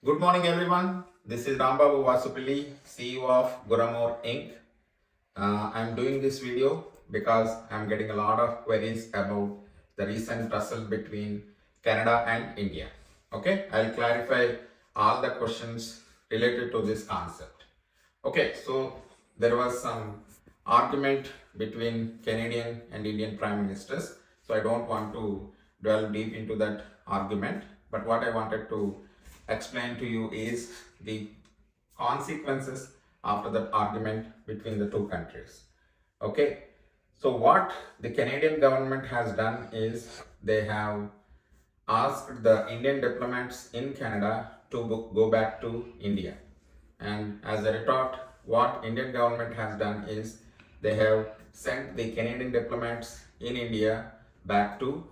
Good morning, everyone. This is Rambabu Vasupilli, CEO of Guramore Inc. I'm doing this video because I'm getting a lot of queries about the recent tussle between Canada and India. Okay, I'll clarify all the questions related to this concept. Okay, so there was some argument between Canadian and Indian Prime Ministers. So I don't want to delve deep into that argument. But what I wanted to explain to you is the consequences after that argument between the two countries. Okay, so what the Canadian government has done is they have asked the Indian diplomats in Canada to go back to India. And as a retort, what Indian government has done is they have sent the Canadian diplomats in India back to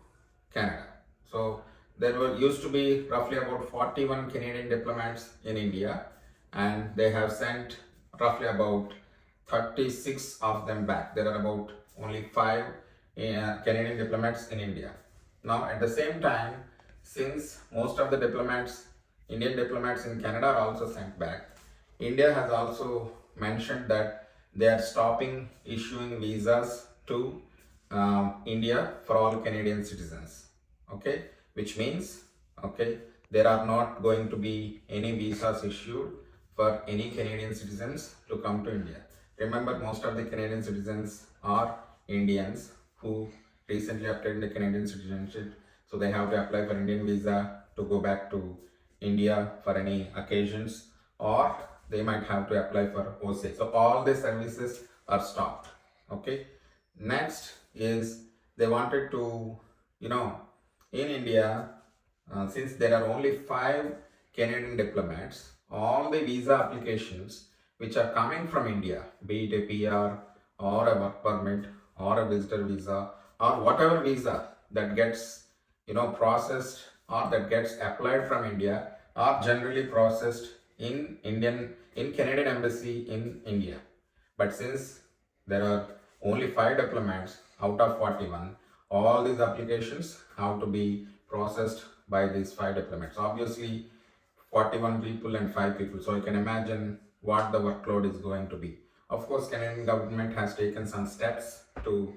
Canada. So there were used to be roughly about 41 Canadian diplomats in India, and they have sent roughly about 36 of them back. There are about only 5 Canadian diplomats in India. Now at the same time, since most of the diplomats, Indian diplomats in Canada are also sent back, India has also mentioned that they are stopping issuing visas to India for all Canadian citizens. Okay, which means there are not going to be any visas issued for any Canadian citizens to come to India. Remember, most of the Canadian citizens are Indians who recently obtained the Canadian citizenship, so they have to apply for Indian visa to go back to India for any occasions, or they might have to apply for OCA. So all the services are stopped. Okay. Next is they wanted to, in India, since there are only 5 Canadian diplomats, all the visa applications which are coming from India, be it a PR or a work permit or a visitor visa or whatever visa that gets processed or that gets applied from India, are generally processed in Canadian embassy in India. But since there are only 5 diplomats out of 41, all these applications have to be processed by these 5 diplomats. Obviously 41 people and 5 people, so you can imagine what the workload is going to be. Of course, Canadian government has taken some steps to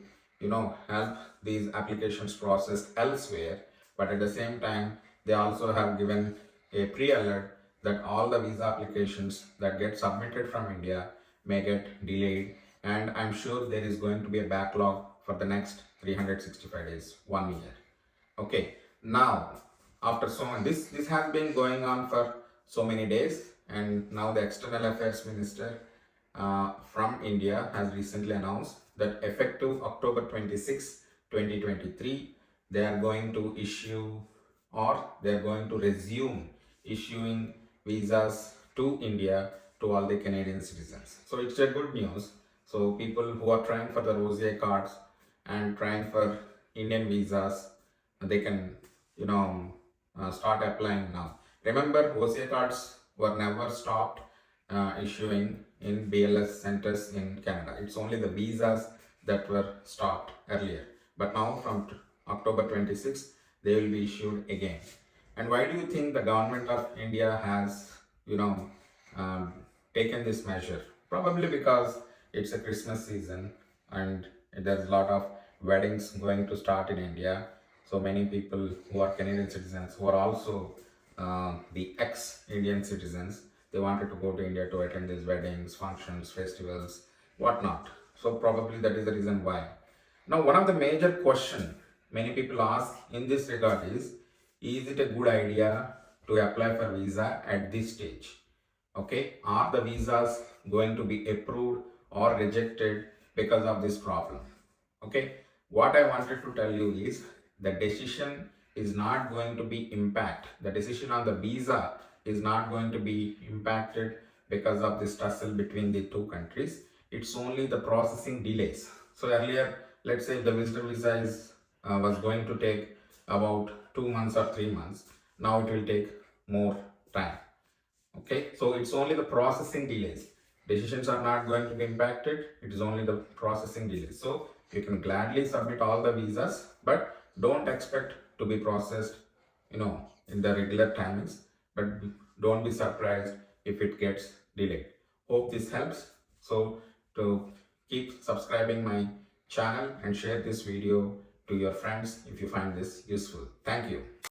help these applications processed elsewhere, but at the same time they also have given a pre-alert that all the visa applications that get submitted from India may get delayed, and I'm sure there is going to be a backlog for the next 365 days, 1 year. Okay, now after so many, this has been going on for so many days, and now the External Affairs Minister from India has recently announced that effective October 26, 2023, they are going to issue, or they are going to resume issuing visas to India to all the Canadian citizens. So it's a good news. So people who are trying for the OCA cards and trying for Indian visas, they can start applying now. Remember, OCA cards were never stopped issuing in BLS centers in Canada. It's only the visas that were stopped earlier. But now from October 26, they will be issued again. And why do you think the government of India has, taken this measure? Probably because it's a Christmas season and there's a lot of weddings going to start in India. So many people who are Canadian citizens, who are also the ex-Indian citizens, they wanted to go to India to attend these weddings, functions, festivals, whatnot. So probably that is the reason why. Now, one of the major questions many people ask in this regard is it a good idea to apply for visa at this stage? Okay, are the visas going to be approved or rejected because of this problem? Okay, what I wanted to tell you is the decision is not going to be the decision on the visa is not going to be impacted because of this tussle between the two countries. It's only the processing delays. So earlier, let's say the visitor visa was going to take about 2 months or 3 months. Now it will take more time. Okay, so it's only the processing delays. Decisions are not going to be impacted. It is only the processing delays. So you can gladly submit all the visas, but don't expect to be processed, in the regular timings. But don't be surprised if it gets delayed. Hope this helps. So to keep subscribing my channel and share this video to your friends if you find this useful. Thank you.